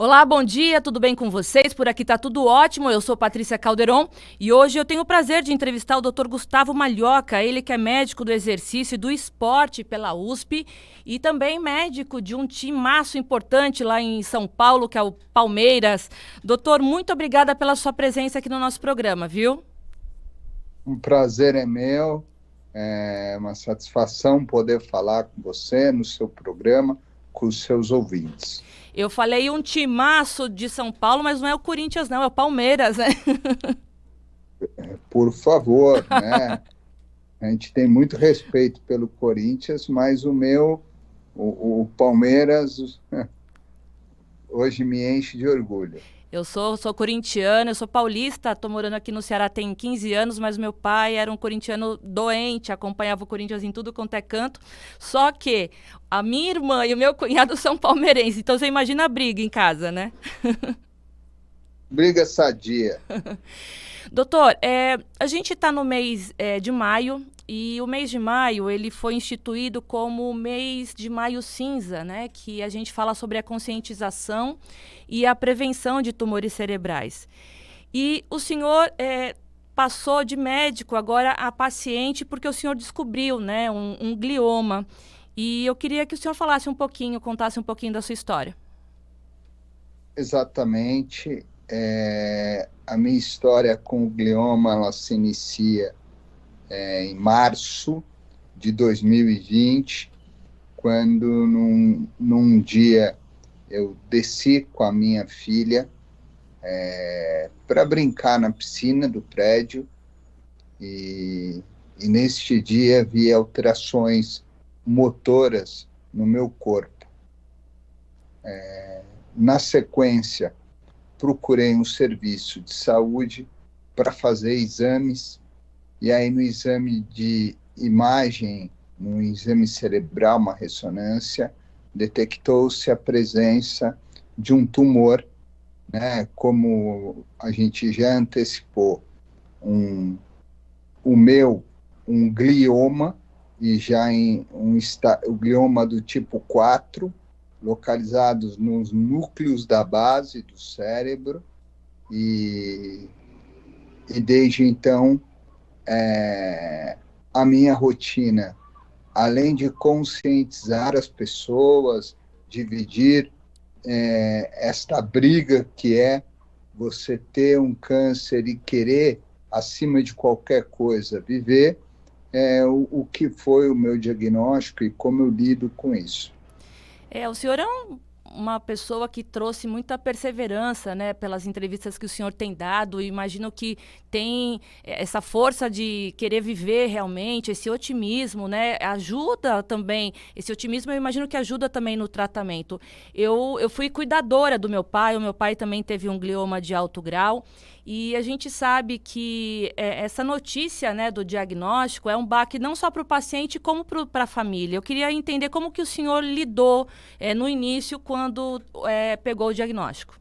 Olá, bom dia, tudo bem com vocês? Por aqui tá tudo ótimo, eu sou Patrícia Calderon e hoje eu tenho o prazer de entrevistar o Dr. Gustavo Malhoca, ele que é médico do exercício e do esporte pela USP e também médico de um timaço importante lá em São Paulo, que é o Palmeiras. Doutor, muito obrigada pela sua presença aqui no nosso programa, viu? Um prazer é meu, é uma satisfação poder falar com você no seu programa, com os seus ouvintes. Eu falei um timaço de São Paulo, mas não é o Corinthians não, é o Palmeiras, né? Por favor, né? A gente tem muito respeito pelo Corinthians, mas o Palmeiras, hoje me enche de orgulho. Eu sou corintiana, eu sou paulista, tô morando aqui no Ceará tem 15 anos, mas meu pai era um corintiano doente, acompanhava o Corinthians em tudo quanto é canto. Só que a minha irmã e o meu cunhado são palmeirenses, então você imagina a briga em casa, né? Briga sadia. Doutor, a gente está no mês de maio e o mês de maio ele foi instituído como o mês de maio cinza, né? Que a gente fala sobre a conscientização e a prevenção de tumores cerebrais. E o senhor passou de médico agora a paciente porque o senhor descobriu, né, um glioma. E eu queria que o senhor falasse um pouquinho, contasse um pouquinho da sua história. Exatamente. A minha história com o glioma ela se inicia em março de 2020, quando num dia eu desci com a minha filha para brincar na piscina do prédio e neste dia vi alterações motoras no meu corpo. Na sequência, procurei um serviço de saúde para fazer exames, e aí no exame de imagem, no exame cerebral, uma ressonância, detectou-se a presença de um tumor, né, como a gente já antecipou, um glioma, e já em o glioma do tipo 4, localizados nos núcleos da base do cérebro, e, e desde então a minha rotina, além de conscientizar as pessoas, dividir esta briga que é você ter um câncer e querer, acima de qualquer coisa, viver, o que foi o meu diagnóstico e como eu lido com isso. O senhor é uma pessoa que trouxe muita perseverança, né, pelas entrevistas que o senhor tem dado. Imagino que tem essa força de querer viver realmente, esse otimismo, né, ajuda também. Esse otimismo eu imagino que ajuda também no tratamento. Eu fui cuidadora do meu pai, o meu pai também teve um glioma de alto grau. E a gente sabe que essa notícia, né, do diagnóstico é um baque não só para o paciente, como para a família. Eu queria entender como que o senhor lidou no início, quando pegou o diagnóstico.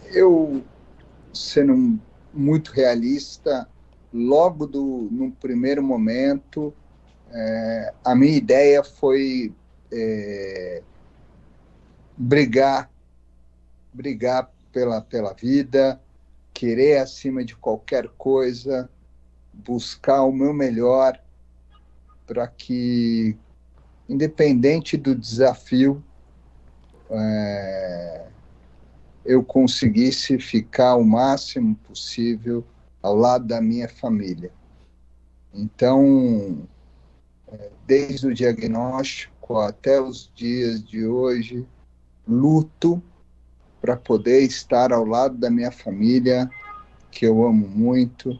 Eu, sendo muito realista, logo no primeiro momento, a minha ideia foi brigar, brigar pela vida, querer acima de qualquer coisa, buscar o meu melhor para que, independente do desafio, eu conseguisse ficar o máximo possível ao lado da minha família. Então, desde o diagnóstico até os dias de hoje, luto para poder estar ao lado da minha família, que eu amo muito,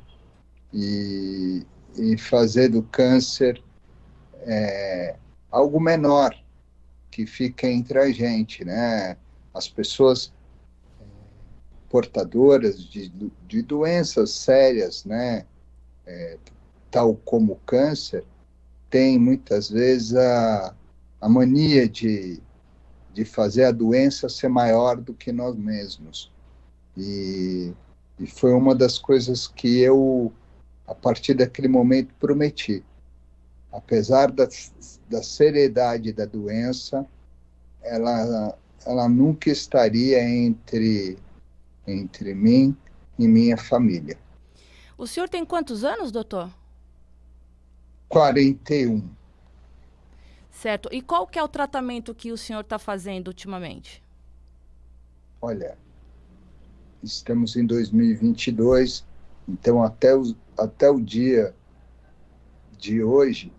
e fazer do câncer algo menor que fica entre a gente, né? As pessoas portadoras de doenças sérias, né? Tal como o câncer, têm muitas vezes a mania de fazer a doença ser maior do que nós mesmos. E foi uma das coisas que eu, a partir daquele momento, prometi. Apesar da seriedade da doença, ela nunca estaria entre mim e minha família. O senhor tem quantos anos, doutor? 41. Certo. E qual que é o tratamento que o senhor está fazendo ultimamente? Olha, estamos em 2022, então até o dia de hoje,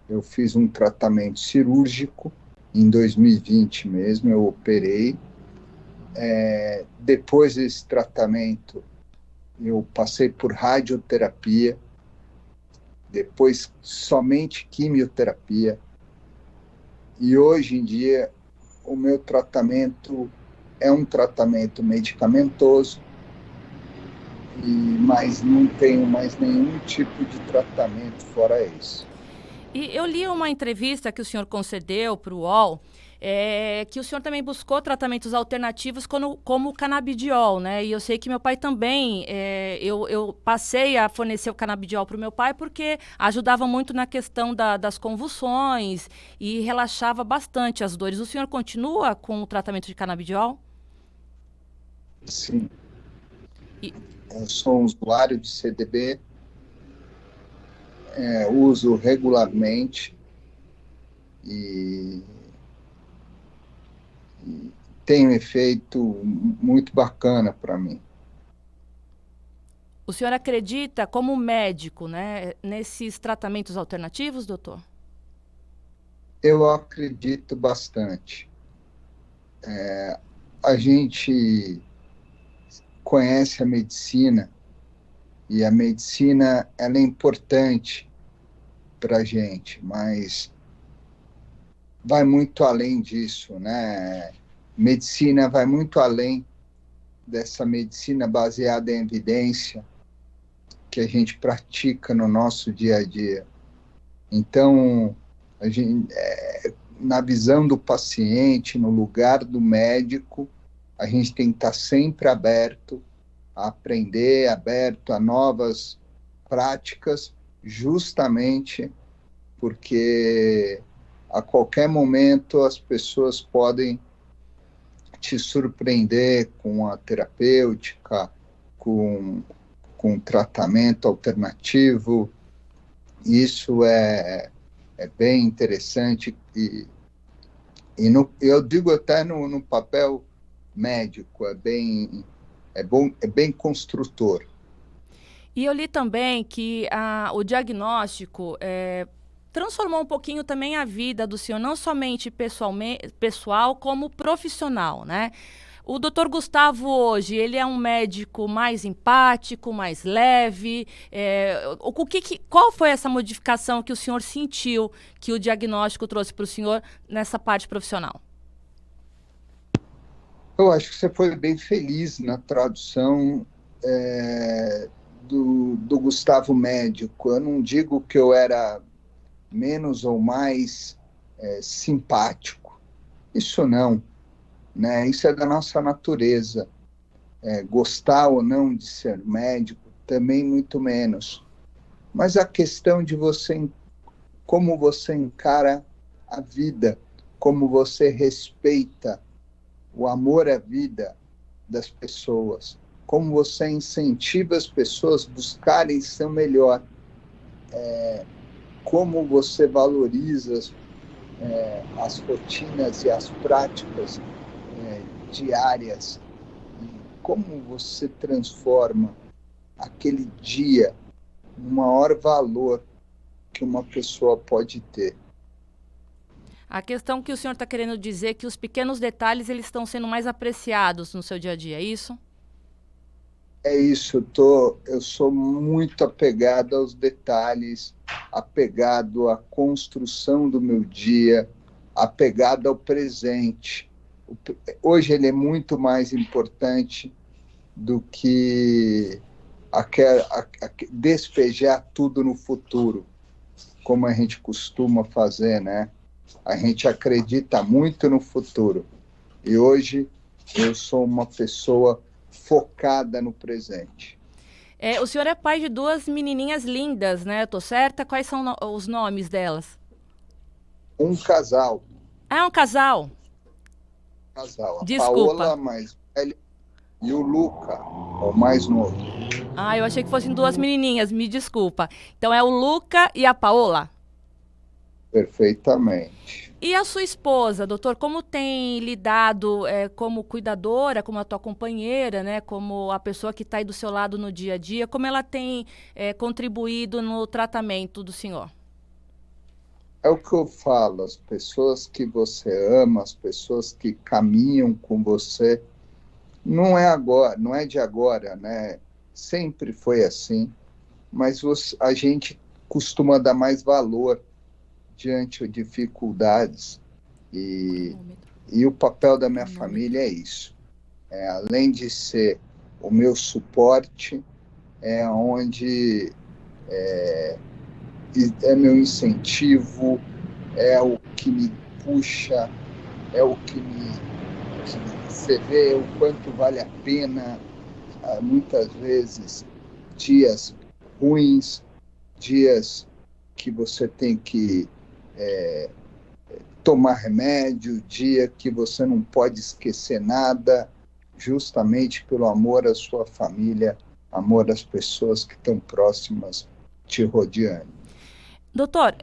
eu fiz um tratamento cirúrgico, em 2020 mesmo, eu operei. Depois desse tratamento, eu passei por radioterapia, depois somente quimioterapia, e hoje em dia o meu tratamento é um tratamento medicamentoso, mas não tenho mais nenhum tipo de tratamento fora isso. E eu li uma entrevista que o senhor concedeu para o UOL, que o senhor também buscou tratamentos alternativos como o canabidiol, né? E eu sei que meu pai também, eu passei a fornecer o canabidiol para o meu pai porque ajudava muito na questão das convulsões e relaxava bastante as dores. O senhor continua com o tratamento de canabidiol? Sim, E, eu sou um usuário de CDB, uso regularmente e tem um efeito muito bacana para mim. o senhor acredita, como médico, né, nesses tratamentos alternativos, doutor? Eu acredito bastante. A gente conhece a medicina e a medicina ela é importante para a gente, mas vai muito além disso, né? Medicina vai muito além dessa medicina baseada em evidência que a gente pratica no nosso dia a dia. Então, na visão do paciente, no lugar do médico, a gente tem que estar sempre aberto a aprender, aberto a novas práticas, justamente porque a qualquer momento as pessoas podem te surpreender com a terapêutica, com tratamento alternativo. Isso é bem interessante eu digo até no papel médico, é bem construtor. E eu li também que o diagnóstico transformou um pouquinho também a vida do senhor, não somente pessoal, como profissional, né? O doutor Gustavo hoje, ele é um médico mais empático, mais leve. Qual foi essa modificação que o senhor sentiu que o diagnóstico trouxe para o senhor nessa parte profissional? Eu acho que você foi bem feliz na tradução do Gustavo médico. Eu não digo que eu era menos ou mais simpático. Isso não. Né? Isso é da nossa natureza. Gostar ou não de ser médico, também muito menos. Mas a questão de como você encara a vida, como você respeita o amor à vida das pessoas, como você incentiva as pessoas a buscarem ser melhor, como você valoriza as rotinas e as práticas diárias, e como você transforma aquele dia no maior valor que uma pessoa pode ter. A questão que o senhor está querendo dizer é que os pequenos detalhes eles estão sendo mais apreciados no seu dia a dia, é isso? É isso, eu sou muito apegado aos detalhes, apegado à construção do meu dia, apegado ao presente. Hoje ele é muito mais importante do que despejar tudo no futuro, como a gente costuma fazer, né? A gente acredita muito no futuro. E hoje eu sou uma pessoa focada no presente. O senhor é pai de duas menininhas lindas, né? Eu tô certa? Quais são os nomes delas? Um casal. É um casal? casal. A Desculpa. Paola, mais velha, e o Luca, o mais novo. Ah, eu achei que fossem duas menininhas, me desculpa. Então é o Luca e a Paola. Perfeitamente. E a sua esposa, doutor, como tem lidado como cuidadora, como a tua companheira, né, como a pessoa que está aí do seu lado no dia a dia, como ela tem contribuído no tratamento do senhor? É o que eu falo, as pessoas que você ama, as pessoas que caminham com você, não é agora, não é de agora, né? Sempre foi assim, mas a gente costuma dar mais valor diante de dificuldades e, Cronômetro. e o papel da minha Cronômetro. família é isso. Além de ser o meu suporte, é onde é meu incentivo, é o que me puxa, é o que você vê o quanto vale a pena, muitas vezes, dias ruins, dias que você tem que tomar remédio, dia que você não pode esquecer nada, justamente pelo amor à sua família, amor às pessoas que estão próximas te rodeando. Doutor,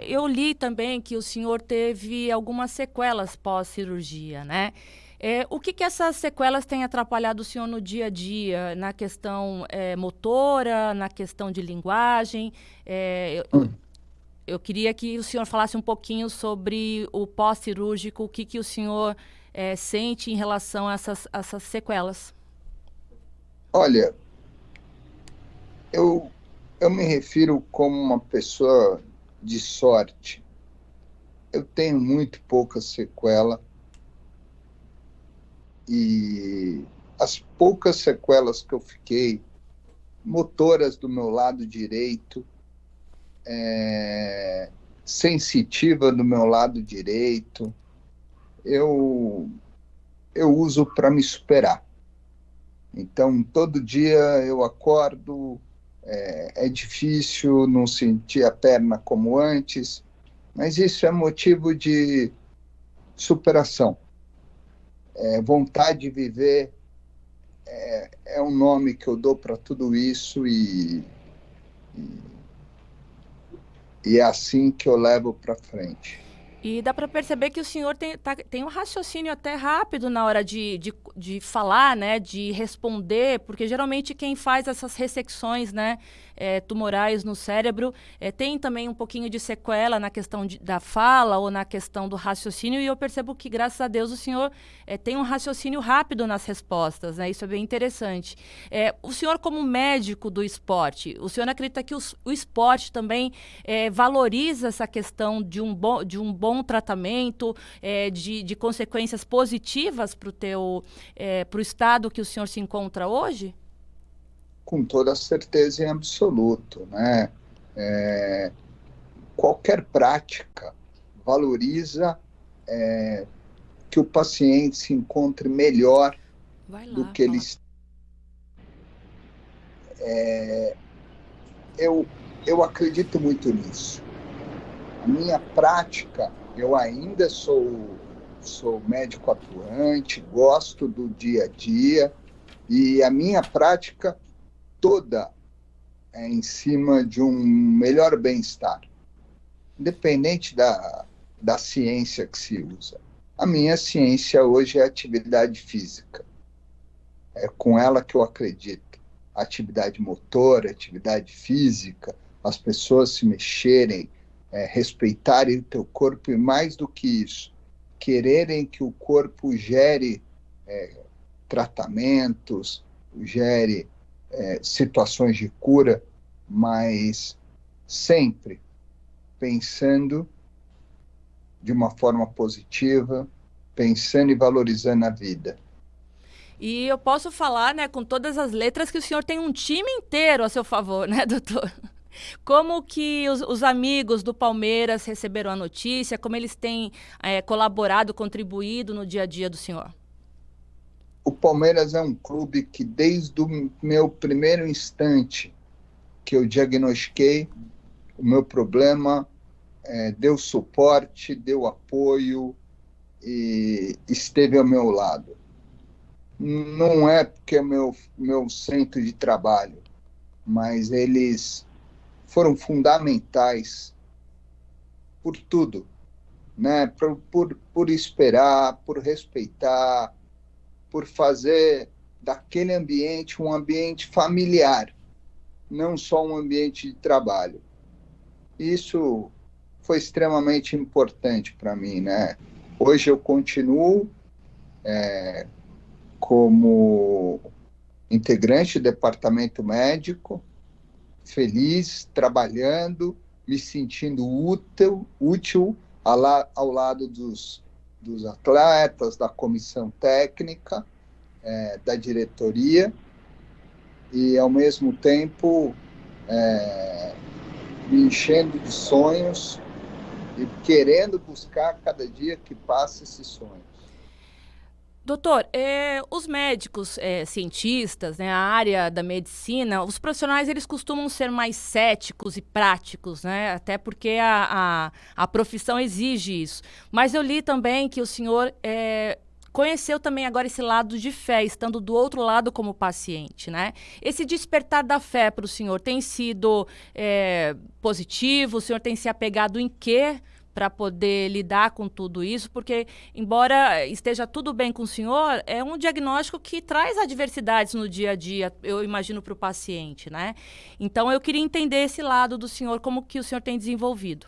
eu li também que o senhor teve algumas sequelas pós-cirurgia, né? O que essas sequelas têm atrapalhado o senhor no dia a dia, na questão motora, na questão de linguagem? Eu queria que o senhor falasse um pouquinho sobre o pós-cirúrgico, o que o senhor sente em relação a essas sequelas. Olha, eu me refiro como uma pessoa de sorte. Eu tenho muito pouca sequela e as poucas sequelas que eu fiquei, motoras do meu lado direito, sensitiva do meu lado direito, eu, eu uso para me superar. Então, todo dia eu acordo, é difícil não sentir a perna como antes, mas isso é motivo de superação. Vontade de viver é um nome que eu dou para tudo isso e é assim que eu levo para frente. E dá para perceber que o senhor tem um raciocínio até rápido na hora de falar, né, de responder, porque geralmente quem faz essas ressecções, né, tumorais no cérebro, tem também um pouquinho de sequela na questão da fala ou na questão do raciocínio, e eu percebo que, graças a Deus, o senhor tem um raciocínio rápido nas respostas, né, isso é bem interessante. O senhor, como médico do esporte, o senhor acredita que o esporte também valoriza essa questão de um bom tratamento, de consequências positivas para o estado que o senhor se encontra hoje? Com toda certeza em absoluto, né? Qualquer prática valoriza que o paciente se encontre melhor do que ele está. Eu acredito muito nisso. A minha prática, eu ainda sou médico atuante, gosto do dia a dia, e a minha prática toda é em cima de um melhor bem-estar, independente da ciência que se usa. A minha ciência hoje é a atividade física. É com ela que eu acredito. Atividade motora, atividade física, as pessoas se mexerem, respeitarem o teu corpo e, mais do que isso, quererem que o corpo gere tratamentos, gere situações de cura, mas sempre pensando de uma forma positiva, pensando e valorizando a vida. E eu posso falar, né, com todas as letras, que o senhor tem um time inteiro a seu favor, né, doutor? Como que os amigos do Palmeiras receberam a notícia? Como eles têm colaborado, contribuído no dia a dia do senhor? O Palmeiras é um clube que, desde o meu primeiro instante que eu diagnostiquei o meu problema, deu suporte, deu apoio, e esteve ao meu lado. Não é porque é meu centro de trabalho, mas eles foram fundamentais por tudo, né? Por esperar, por respeitar, por fazer daquele ambiente um ambiente familiar, não só um ambiente de trabalho. Isso foi extremamente importante para mim, né? Hoje eu continuo como integrante do departamento médico, feliz, trabalhando, me sentindo útil ao lado dos atletas, da comissão técnica, da diretoria, e, ao mesmo tempo, me enchendo de sonhos e querendo buscar cada dia que passa esses sonhos. Doutor, os médicos, cientistas, né, a área da medicina, os profissionais, eles costumam ser mais céticos e práticos, né, até porque a profissão exige isso. Mas eu li também que o senhor conheceu também agora esse lado de fé, estando do outro lado como paciente, né? Esse despertar da fé para o senhor tem sido positivo? O senhor tem se apegado em quê para poder lidar com tudo isso? Porque, embora esteja tudo bem com o senhor, é um diagnóstico que traz adversidades no dia a dia, eu imagino, para o paciente, né? Então, eu queria entender esse lado do senhor, como que o senhor tem desenvolvido.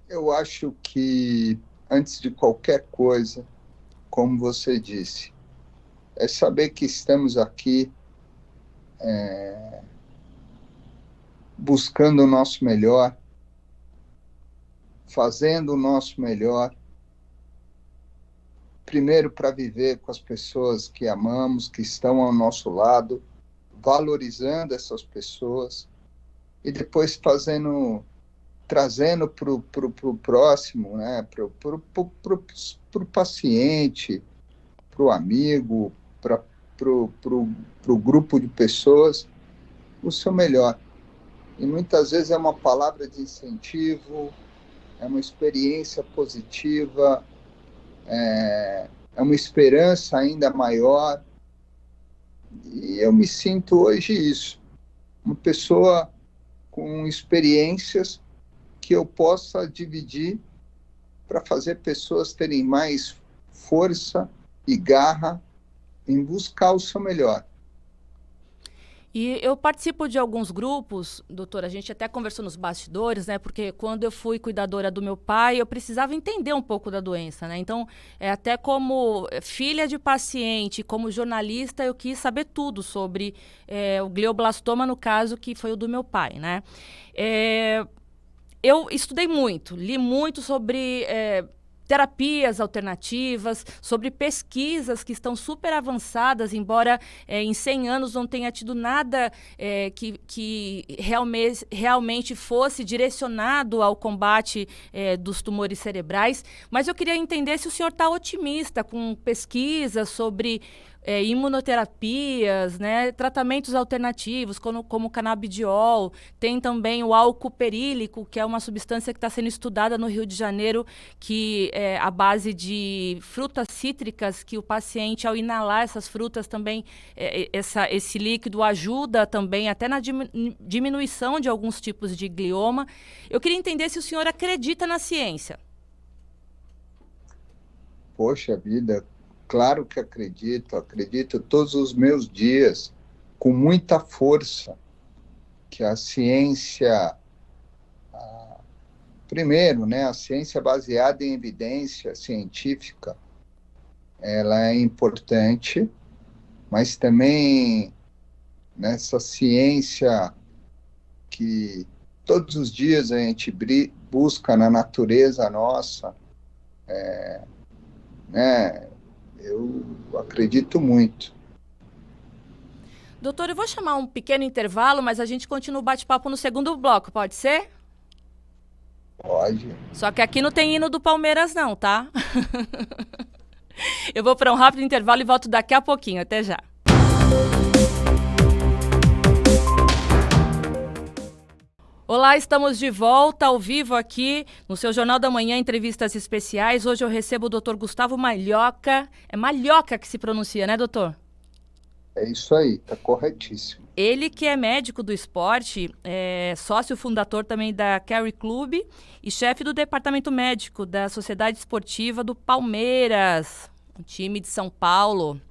Eu acho que, antes de qualquer coisa, como você disse, é saber que estamos aqui buscando o nosso melhor, fazendo o nosso melhor, primeiro para viver com as pessoas que amamos, que estão ao nosso lado, valorizando essas pessoas, e depois trazendo para o próximo, né? Para o paciente, para o amigo, para o grupo de pessoas, o seu melhor. E muitas vezes é uma palavra de incentivo, é uma experiência positiva, é uma esperança ainda maior. E eu me sinto hoje isso, uma pessoa com experiências que eu possa dividir para fazer pessoas terem mais força e garra em buscar o seu melhor. E eu participo de alguns grupos, doutor, a gente até conversou nos bastidores, né? Porque quando eu fui cuidadora do meu pai, eu precisava entender um pouco da doença, né? Então, até como filha de paciente, como jornalista, eu quis saber tudo sobre o glioblastoma, no caso, que foi o do meu pai, né? Eu estudei muito, li muito sobre terapias alternativas, sobre pesquisas que estão super avançadas, embora em 100 anos não tenha tido nada que realmente fosse direcionado ao combate dos tumores cerebrais. Mas eu queria entender se o senhor está otimista com pesquisas sobre imunoterapias, né, tratamentos alternativos, como o canabidiol. Tem também o álcool perílico, que é uma substância que está sendo estudada no Rio de Janeiro, que é a base de frutas cítricas, que o paciente, ao inalar essas frutas também, esse líquido ajuda também até na diminuição de alguns tipos de glioma. Eu queria entender se o senhor acredita na ciência. Poxa vida, claro que acredito todos os meus dias, com muita força, que a ciência, primeiro, né, a ciência baseada em evidência científica, ela é importante, mas também nessa ciência que todos os dias a gente busca na natureza nossa, né, eu acredito muito. Doutor, eu vou chamar um pequeno intervalo, mas a gente continua o bate-papo no segundo bloco, pode ser? Pode. Só que aqui não tem hino do Palmeiras não, tá? Eu vou para um rápido intervalo e volto daqui a pouquinho. Até já. Olá, estamos de volta ao vivo aqui no seu Jornal da Manhã, entrevistas especiais. Hoje eu recebo o doutor Gustavo Malhoca. É Malhoca que se pronuncia, né, doutor? É isso aí, tá corretíssimo. Ele que é médico do esporte, é sócio fundador também da Carry Club e chefe do departamento médico da Sociedade Esportiva do Palmeiras, um time de São Paulo,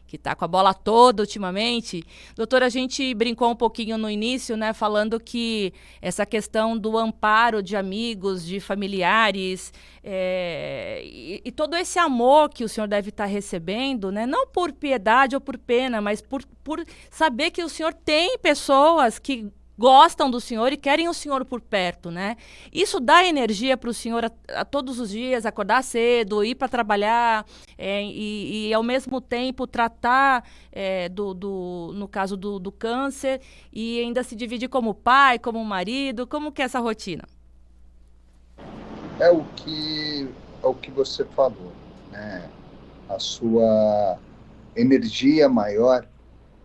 que está com a bola toda ultimamente. Doutor, a gente brincou um pouquinho no início, né, falando que essa questão do amparo de amigos, de familiares, e todo esse amor que o senhor deve estar recebendo, né, não por piedade ou por pena, mas por saber que o senhor tem pessoas que gostam do senhor e querem o senhor por perto, né? Isso dá energia para o senhor a todos os dias, acordar cedo, ir para trabalhar e, ao mesmo tempo, tratar, no caso do câncer, e ainda se dividir como pai, como marido. Como que é essa rotina? É o que você falou, né? A sua energia maior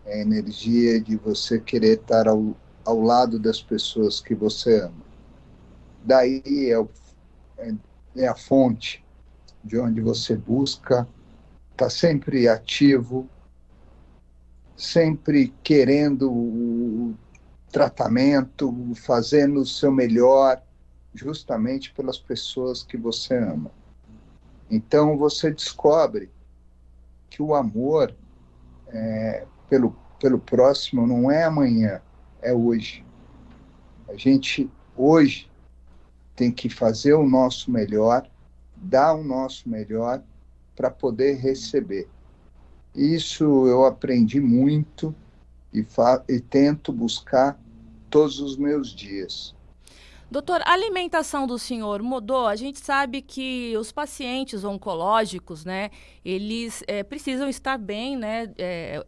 é a energia de você querer estar ao lado das pessoas que você ama. Daí é, é a fonte de onde você busca, está sempre ativo, sempre querendo o tratamento, fazendo o seu melhor, justamente pelas pessoas que você ama. Então você descobre que o amor pelo próximo não é amanhã, é hoje. A gente hoje tem que fazer o nosso melhor, dar o nosso melhor para poder receber. Isso eu aprendi muito e tento buscar todos os meus dias. Doutor, a alimentação do senhor mudou? A gente sabe que os pacientes oncológicos, né, eles precisam estar bem, né,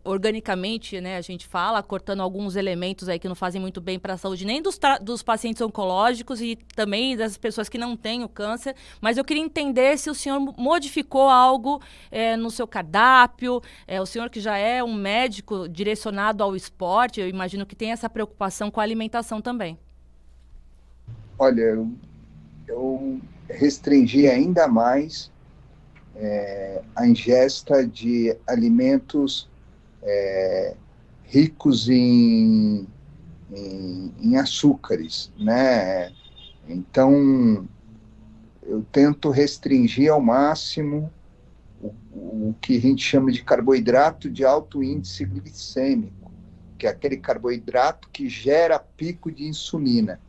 organicamente, né, a gente fala, cortando alguns elementos aí que não fazem muito bem para a saúde, nem dos pacientes oncológicos e também das pessoas que não têm o câncer, mas eu queria entender se o senhor modificou algo no seu cardápio, o senhor que já é um médico direcionado ao esporte, eu imagino que tem essa preocupação com a alimentação também. Olha, eu restringi ainda mais a ingesta de alimentos ricos em açúcares, né? Então, eu tento restringir ao máximo o que a gente chama de carboidrato de alto índice glicêmico, que é aquele carboidrato que gera pico de insulina.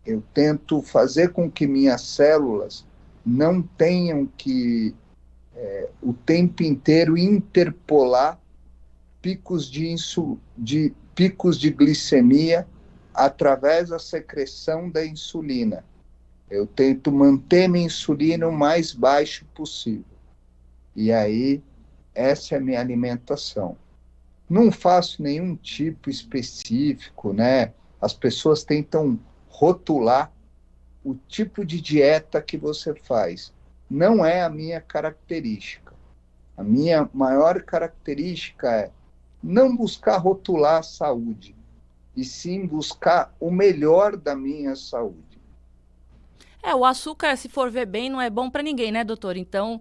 Eu tento fazer com que minhas células não tenham que o tempo inteiro interpolar picos picos de glicemia através da secreção da insulina. Eu tento manter minha insulina o mais baixo possível. E aí, essa é a minha alimentação. Não faço nenhum tipo específico, né? As pessoas tentam rotular o tipo de dieta que você faz. Não é a minha característica. A minha maior característica é não buscar rotular a saúde, e sim buscar o melhor da minha saúde. O açúcar, se for ver bem, não é bom para ninguém, né, doutor? Então,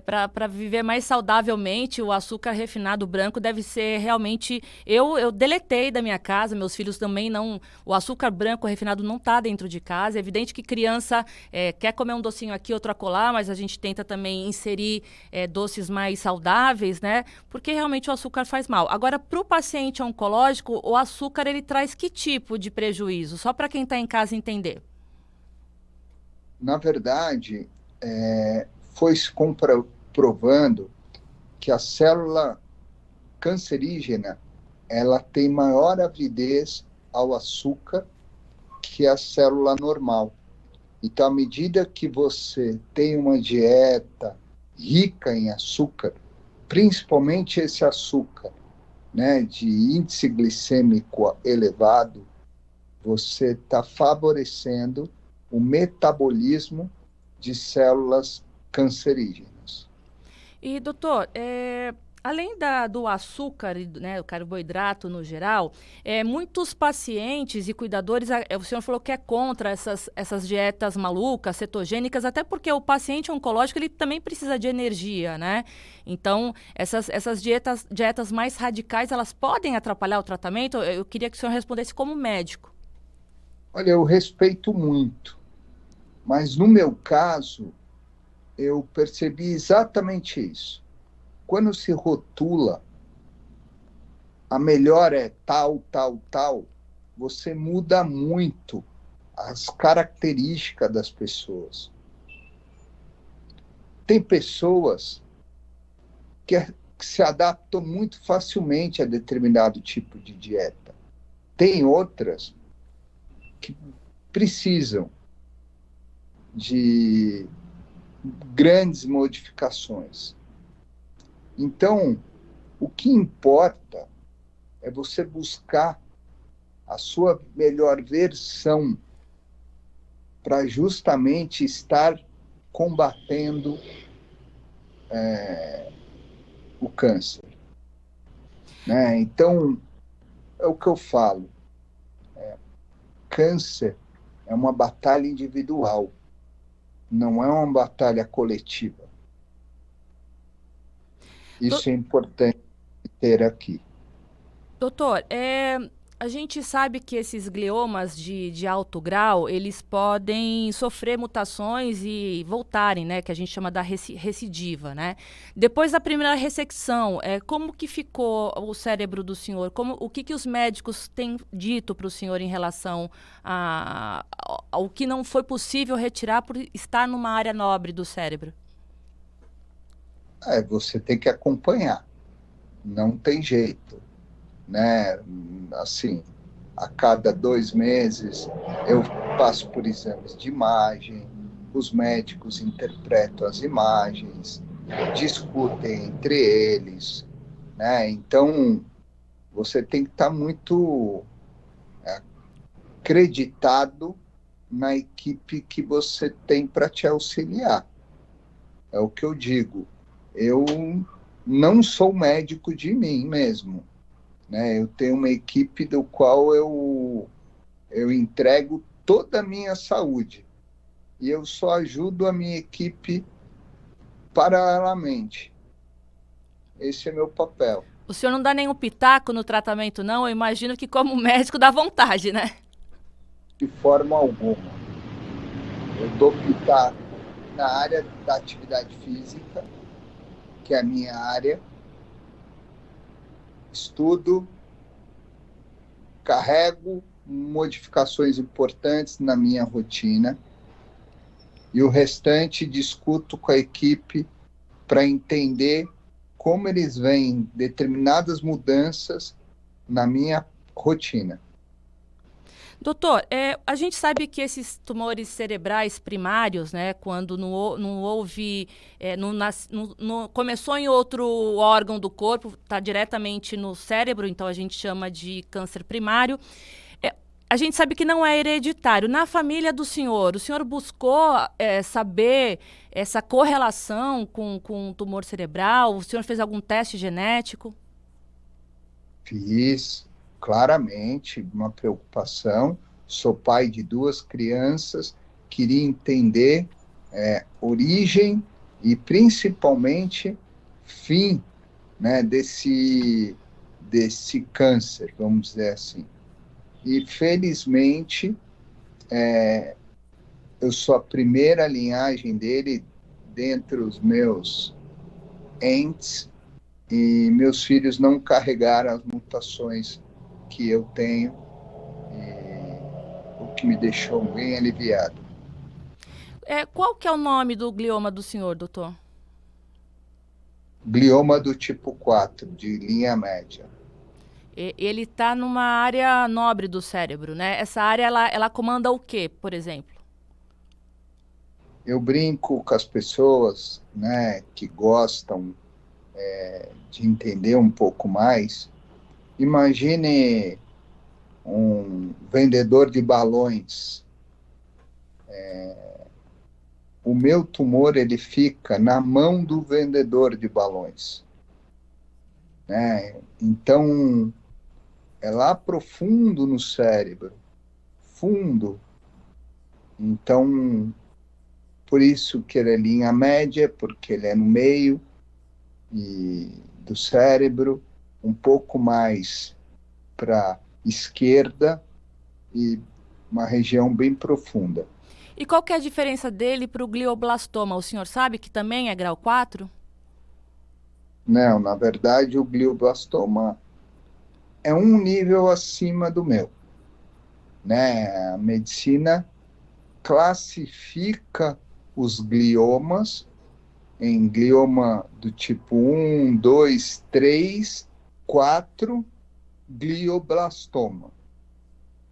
para viver mais saudavelmente, o açúcar refinado branco deve ser realmente... Eu deletei da minha casa, meus filhos também não... O açúcar branco refinado não está dentro de casa. É evidente que criança quer comer um docinho aqui, outro acolá, mas a gente tenta também inserir doces mais saudáveis, né? Porque realmente o açúcar faz mal. Agora, para o paciente oncológico, o açúcar, ele traz que tipo de prejuízo? Só para quem está em casa entender. Na verdade, foi se comprovando que a célula cancerígena ela tem maior avidez ao açúcar que a célula normal. Então, à medida que você tem uma dieta rica em açúcar, principalmente esse açúcar, né, de índice glicêmico elevado, você está favorecendo o metabolismo de células cancerígenas. E, doutor, Além do açúcar, né, o carboidrato no geral, muitos pacientes e cuidadores, o senhor falou que é contra essas dietas malucas, cetogênicas, até porque o paciente oncológico ele também precisa de energia, né? Então, essas dietas mais radicais, elas podem atrapalhar o tratamento? Eu queria que o senhor respondesse como médico. Olha, eu respeito muito, mas no meu caso, eu percebi exatamente isso. Quando se rotula, a melhor é tal, tal, tal, você muda muito as características das pessoas. Tem pessoas que se adaptam muito facilmente a determinado tipo de dieta. Tem outras que precisam de grandes modificações. Então, o que importa é você buscar a sua melhor versão para justamente estar combatendo o câncer, né? Então, é o que eu falo. Câncer é uma batalha individual, não é uma batalha coletiva. Isso é importante ter aqui. Doutor, a gente sabe que esses gliomas de alto grau, eles podem sofrer mutações e voltarem, né? Que a gente chama da recidiva, né? Depois da primeira ressecção, como que ficou o cérebro do senhor? O que os médicos têm dito para o senhor em relação ao que não foi possível retirar por estar numa área nobre do cérebro? Você tem que acompanhar, não tem jeito, né? Assim, a cada 2 meses eu passo por exames de imagem, os médicos interpretam as imagens, discutem entre eles, né? Então, você tem que estar muito acreditado na equipe que você tem para te auxiliar. É o que eu digo. Eu não sou médico de mim mesmo, né? Eu tenho uma equipe do qual eu entrego toda a minha saúde e eu só ajudo a minha equipe paralelamente. Esse é meu papel. O senhor não dá nenhum pitaco no tratamento, não? Eu imagino que como médico dá vontade, né? De forma alguma. Eu dou pitaco na área da atividade física, que é a minha área, estudo, carrego modificações importantes na minha rotina e o restante discuto com a equipe para entender como eles veem determinadas mudanças na minha rotina. Doutor, a gente sabe que esses tumores cerebrais primários, né, quando não houve, começou em outro órgão do corpo, está diretamente no cérebro, então a gente chama de câncer primário. A gente sabe que não é hereditário. Na família do senhor, o senhor buscou saber essa correlação com o tumor cerebral? O senhor fez algum teste genético? Fiz, claramente, uma preocupação. Sou pai de 2 crianças, queria entender origem e, principalmente, fim, né, desse câncer, vamos dizer assim. E, felizmente, eu sou a primeira linhagem dele dentre os meus entes, e meus filhos não carregaram as mutações que eu tenho, o que me deixou bem aliviado. Qual que é o nome do glioma do senhor, doutor? Glioma do tipo 4, de linha média. Ele está numa área nobre do cérebro, né? Essa área, ela comanda o quê, por exemplo? Eu brinco com as pessoas, né, que gostam de entender um pouco mais. Imagine um vendedor de balões. O meu tumor, ele fica na mão do vendedor de balões. né? Então, é lá profundo no cérebro, fundo. Então, por isso que ele é linha média, porque ele é no meio do cérebro, um pouco mais para esquerda e uma região bem profunda. E qual que é a diferença dele para o glioblastoma? O senhor sabe que também é grau 4? Não, na verdade, o glioblastoma é um nível acima do meu, né? A medicina classifica os gliomas em glioma do tipo 1, 2, 3, 4, glioblastoma,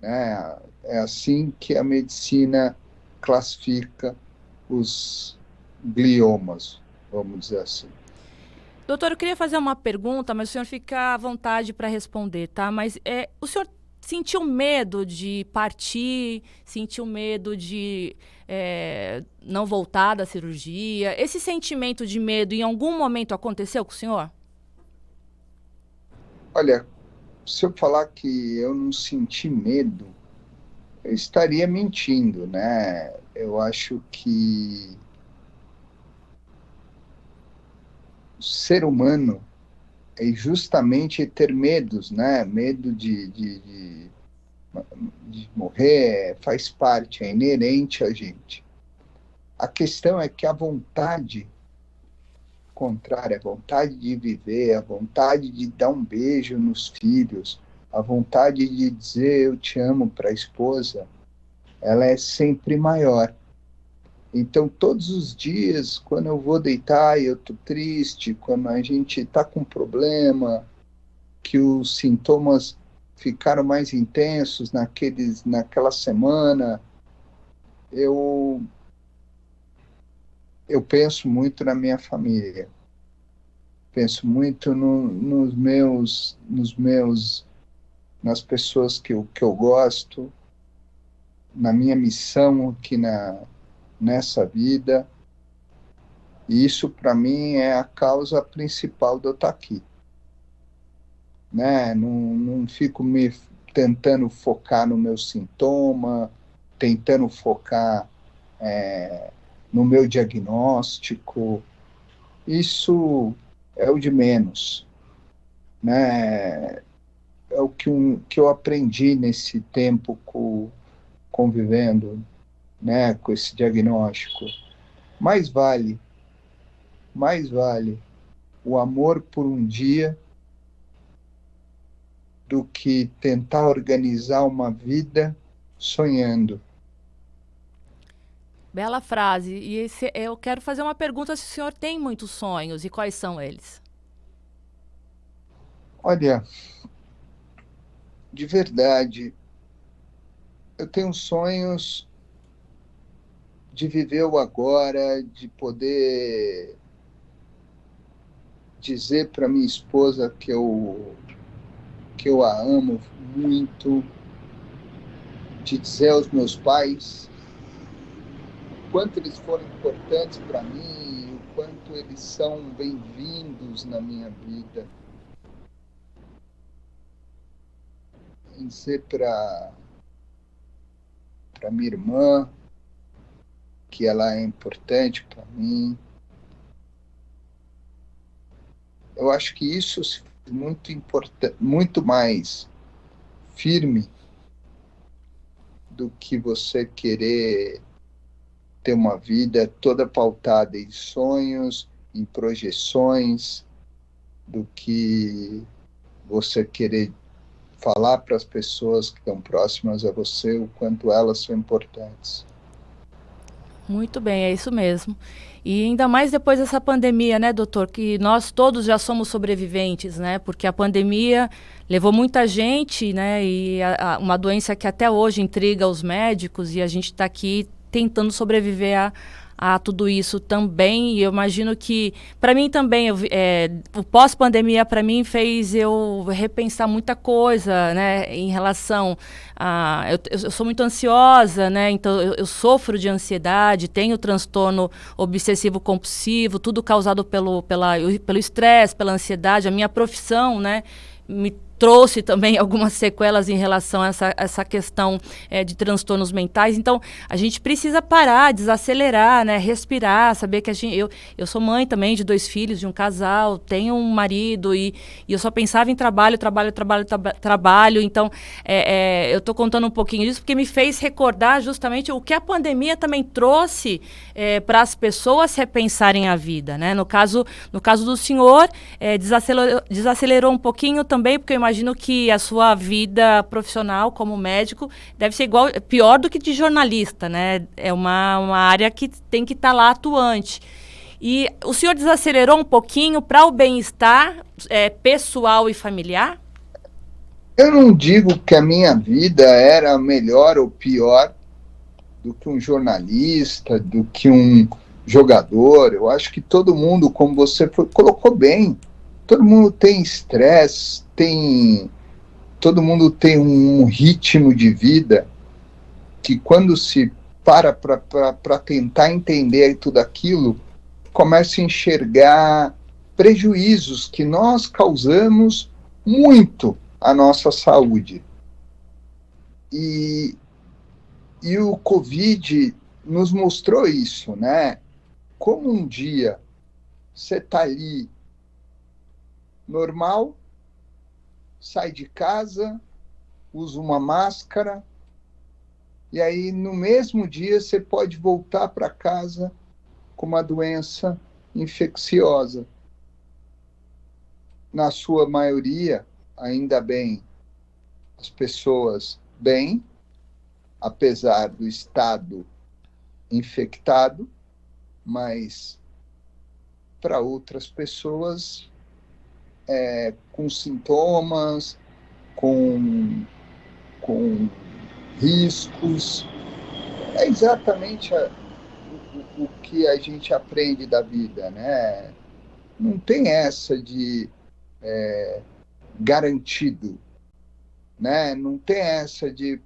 né? É assim que a medicina classifica os gliomas, vamos dizer assim. Doutor, eu queria fazer uma pergunta, mas o senhor fica à vontade para responder, tá? Mas o senhor sentiu medo de partir, sentiu medo de não voltar da cirurgia? Esse sentimento de medo em algum momento aconteceu com o senhor? Olha, se eu falar que eu não senti medo, eu estaria mentindo, né? Eu acho que o ser humano é justamente ter medos, né? Medo de morrer faz parte, é inerente a gente. A questão é que a vontade contrária, a vontade de viver, a vontade de dar um beijo nos filhos, a vontade de dizer eu te amo para a esposa, ela é sempre maior. Então, todos os dias, quando eu vou deitar e eu estou triste, quando a gente está com problema, que os sintomas ficaram mais intensos naquela semana, eu, eu penso muito na minha família, penso muito nas pessoas que eu gosto, na minha missão aqui nessa vida. E isso, para mim, é a causa principal de eu estar aqui. Né? Não fico me tentando focar no meu sintoma, tentando focar no meu diagnóstico. Isso é o de menos. Né? É o que eu aprendi nesse tempo convivendo, né, com esse diagnóstico. Mais vale o amor por um dia do que tentar organizar uma vida sonhando. Bela frase. E eu quero fazer uma pergunta se o senhor tem muitos sonhos e quais são eles? Olha, de verdade, eu tenho sonhos de viver o agora, de poder dizer para minha esposa que eu a amo muito, de dizer aos meus pais o quanto eles foram importantes para mim, o quanto eles são bem-vindos na minha vida. Em dizer para minha irmã que ela é importante para mim. Eu acho que isso é muito importante, muito mais firme do que você querer ter uma vida toda pautada em sonhos, em projeções, do que você querer falar para as pessoas que estão próximas a você o quanto elas são importantes. Muito bem, é isso mesmo. E ainda mais depois dessa pandemia, né, doutor? Que nós todos já somos sobreviventes, né? Porque a pandemia levou muita gente, né? E uma doença que até hoje intriga os médicos e a gente está aqui tentando sobreviver a tudo isso também. E eu imagino que, para mim também, o pós-pandemia, para mim, fez eu repensar muita coisa, né, em relação a... Eu sou muito ansiosa, né, então eu sofro de ansiedade, tenho transtorno obsessivo-compulsivo, tudo causado pelo estresse, pela ansiedade. A minha profissão, né, me trouxe também algumas sequelas em relação a essa questão de transtornos mentais. Então, a gente precisa parar, desacelerar, né, respirar, saber que eu sou mãe também de 2 filhos, de um casal, tenho um marido e eu só pensava em trabalho. Então, eu estou contando um pouquinho disso porque me fez recordar justamente o que a pandemia também trouxe para as pessoas repensarem a vida, né? No caso do senhor, desacelerou um pouquinho também, porque eu imagino que a sua vida profissional como médico deve ser pior do que de jornalista, né? É uma área que tem que estar lá atuante. E o senhor desacelerou um pouquinho para o bem-estar pessoal e familiar? Eu não digo que a minha vida era melhor ou pior do que um jornalista, do que um jogador. Eu acho que todo mundo, como você colocou bem, todo mundo tem estresse, todo mundo tem um ritmo de vida que, quando se para tentar entender tudo aquilo, começa a enxergar prejuízos que nós causamos muito à nossa saúde. E o Covid nos mostrou isso, né? Como um dia você está ali normal, sai de casa, usa uma máscara, e aí no mesmo dia você pode voltar para casa com uma doença infecciosa. Na sua maioria, ainda bem, as pessoas bem, apesar do estado infectado, mas para outras pessoas com sintomas, com riscos. É exatamente o que a gente aprende da vida, né? Não tem essa de garantido, né? Não tem essa de,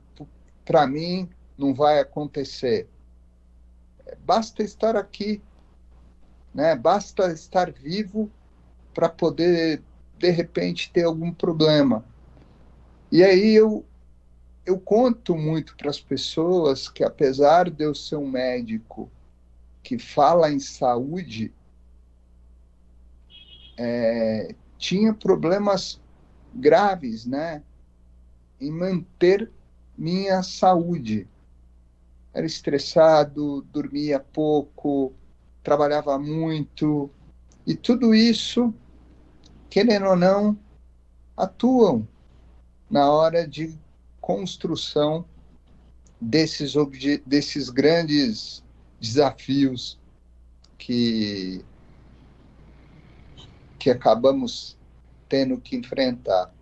para mim, não vai acontecer. Basta estar aqui, né? Basta estar vivo para poder, de repente, ter algum problema. E aí eu conto muito para as pessoas que, apesar de eu ser um médico que fala em saúde, tinha problemas graves, né, em manter minha saúde. Era estressado, dormia pouco, trabalhava muito, e tudo isso, querendo ou não, atuam na hora de construção desses grandes desafios que acabamos tendo que enfrentar.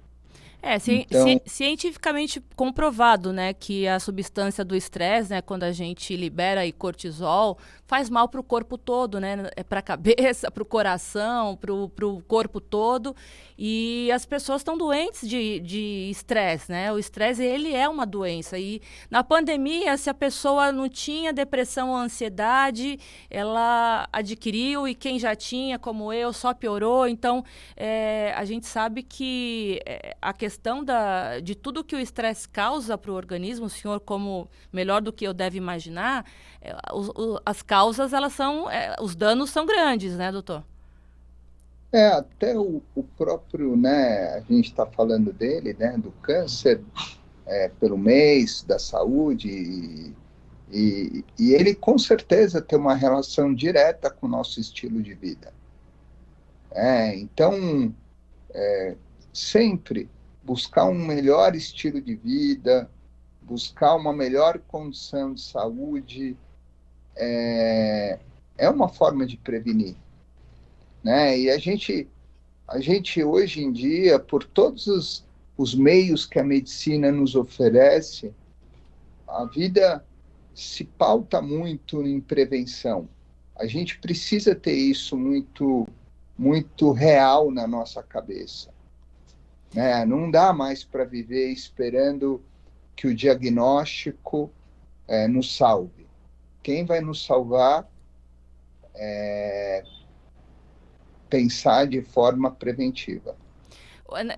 Então, Cientificamente comprovado, né, que a substância do estresse, né, quando a gente libera aí cortisol, faz mal para o corpo todo, né, para a cabeça, para o coração, para o corpo todo, e as pessoas estão doentes de estresse, né, o estresse, ele é uma doença, e na pandemia, se a pessoa não tinha depressão ou ansiedade, ela adquiriu, e quem já tinha, como eu, só piorou. Então, a gente sabe que a questão de tudo que o estresse causa para o organismo, o senhor, como melhor do que eu deve imaginar, as causas, elas são, os danos são grandes, né, doutor? Até o próprio, né, a gente está falando dele, né, do câncer, pelo mês da saúde, e ele com certeza tem uma relação direta com o nosso estilo de vida. Então, sempre buscar um melhor estilo de vida, buscar uma melhor condição de saúde, é uma forma de prevenir, né? E a gente hoje em dia, por todos os meios que a medicina nos oferece, a vida se pauta muito em prevenção. A gente precisa ter isso muito, muito real na nossa cabeça, né? Não dá mais para viver esperando que o diagnóstico nos salve. Quem vai nos salvar é pensar de forma preventiva.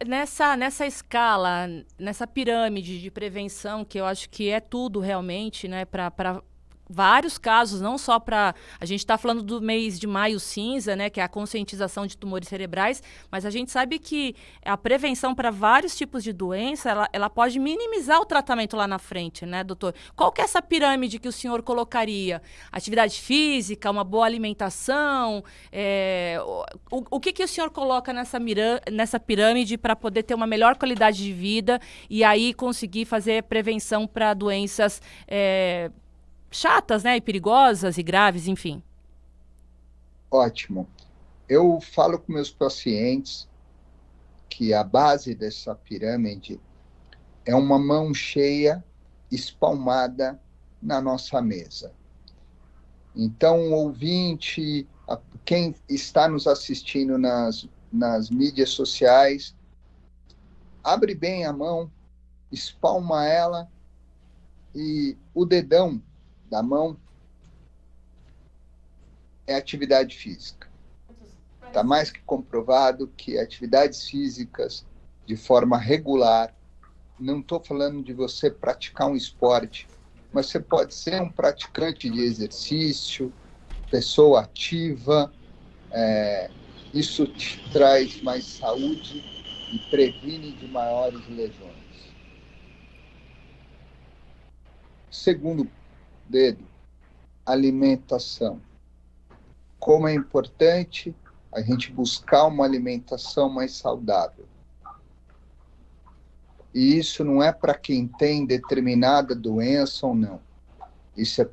Nessa escala, nessa pirâmide de prevenção, que eu acho que é tudo realmente, né, para vários casos, não só para... A gente está falando do mês de maio cinza, né, que é a conscientização de tumores cerebrais, mas a gente sabe que a prevenção para vários tipos de doença, ela pode minimizar o tratamento lá na frente, né, doutor? Qual que é essa pirâmide que o senhor colocaria? Atividade física, uma boa alimentação? O que o senhor coloca nessa pirâmide para poder ter uma melhor qualidade de vida e aí conseguir fazer prevenção para doenças chatas, né, e perigosas e graves, enfim? Ótimo. Eu falo com meus pacientes que a base dessa pirâmide é uma mão cheia espalmada na nossa mesa. Então, o ouvinte, quem está nos assistindo nas mídias sociais, abre bem a mão, espalma ela e o dedão da mão é atividade física. Está mais que comprovado que atividades físicas de forma regular, não estou falando de você praticar um esporte, mas você pode ser um praticante de exercício, pessoa ativa, isso te traz mais saúde e previne de maiores lesões. Segundo dedo, alimentação. Como é importante a gente buscar uma alimentação mais saudável. E isso não é para quem tem determinada doença ou não. Isso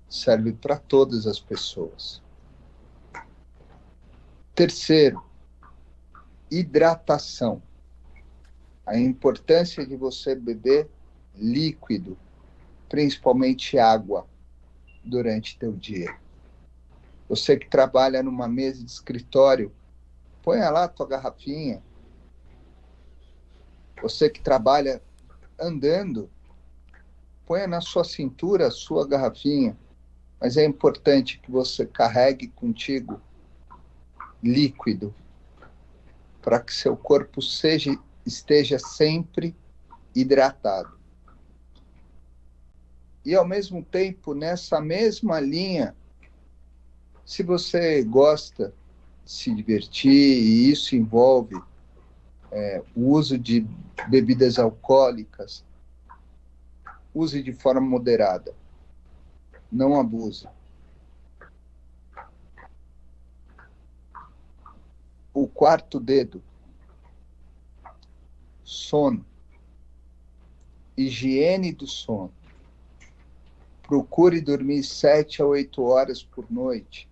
serve para todas as pessoas. Terceiro, hidratação. A importância de você beber líquido, principalmente água, durante teu dia. Você que trabalha numa mesa de escritório, ponha lá a tua garrafinha. Você que trabalha andando, ponha na sua cintura a sua garrafinha. Mas é importante que você carregue contigo líquido para que seu corpo esteja sempre hidratado. E, ao mesmo tempo, nessa mesma linha, se você gosta de se divertir, e isso envolve o uso de bebidas alcoólicas, use de forma moderada. Não abuse. O quarto dedo, sono. Higiene do sono. Procure dormir 7 a 8 horas por noite.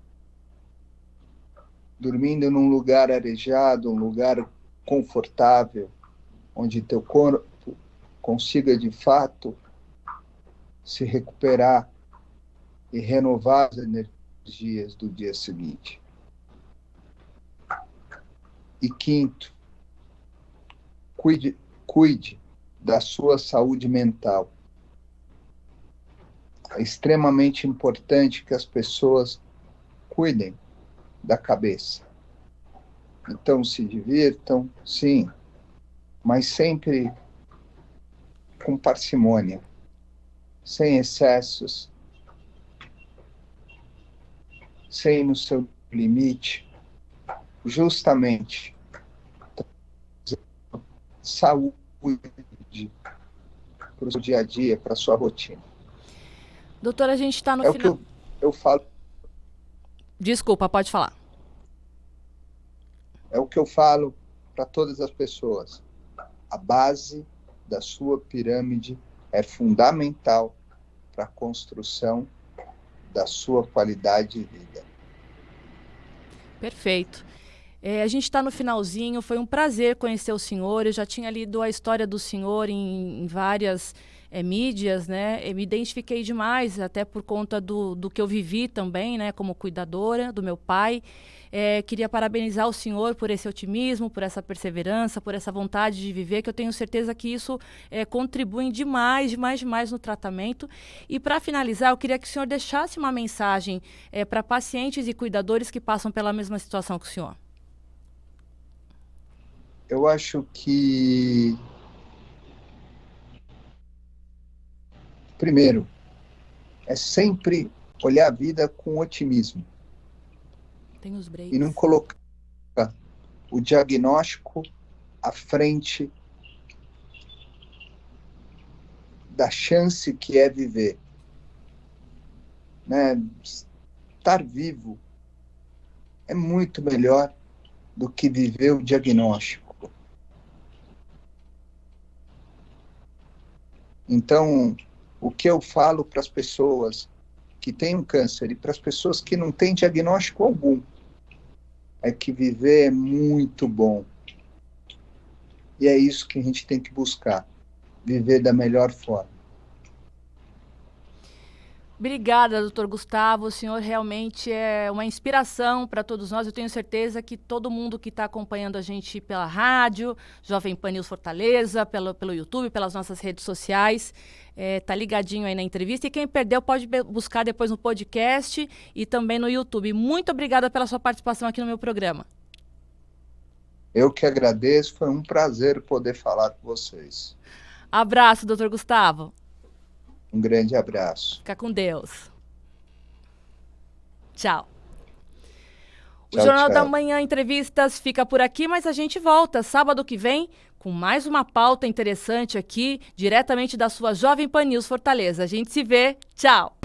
Dormindo num lugar arejado, um lugar confortável, onde teu corpo consiga, de fato, se recuperar e renovar as energias do dia seguinte. E quinto, cuide da sua saúde mental. É extremamente importante que as pessoas cuidem da cabeça. Então, se divirtam, sim, mas sempre com parcimônia, sem excessos, sem ir no seu limite, justamente saúde para o seu dia a dia, para a sua rotina. Doutora, a gente está no final. O que eu falo. Desculpa, pode falar. É o que eu falo para todas as pessoas. A base da sua pirâmide é fundamental para a construção da sua qualidade de vida. Perfeito. A gente está no finalzinho, foi um prazer conhecer o senhor. Eu já tinha lido a história do senhor em várias mídias, né? Eu me identifiquei demais, até por conta do que eu vivi também, né? Como cuidadora do meu pai. Queria parabenizar o senhor por esse otimismo, por essa perseverança, por essa vontade de viver, que eu tenho certeza que isso contribui demais no tratamento. E para finalizar, eu queria que o senhor deixasse uma mensagem para pacientes e cuidadores que passam pela mesma situação que o senhor. Eu acho que, primeiro, é sempre olhar a vida com otimismo. Tem os breaks. E não colocar o diagnóstico à frente da chance que é viver. Né? Estar vivo é muito melhor do que viver o diagnóstico. Então, o que eu falo para as pessoas que têm um câncer e para as pessoas que não têm diagnóstico algum é que viver é muito bom. E é isso que a gente tem que buscar, viver da melhor forma. Obrigada, doutor Gustavo. O senhor realmente é uma inspiração para todos nós. Eu tenho certeza que todo mundo que está acompanhando a gente pela rádio, Jovem Pan News Fortaleza, pelo YouTube, pelas nossas redes sociais, está ligadinho aí na entrevista. E quem perdeu pode buscar depois no podcast e também no YouTube. Muito obrigada pela sua participação aqui no meu programa. Eu que agradeço. Foi um prazer poder falar com vocês. Abraço, doutor Gustavo. Um grande abraço. Fica com Deus. Tchau. Tchau, o Jornal tchau. da Manhã Entrevistas fica por aqui, mas a gente volta sábado que vem com mais uma pauta interessante aqui, diretamente da sua Jovem Pan News Fortaleza. A gente se vê. Tchau.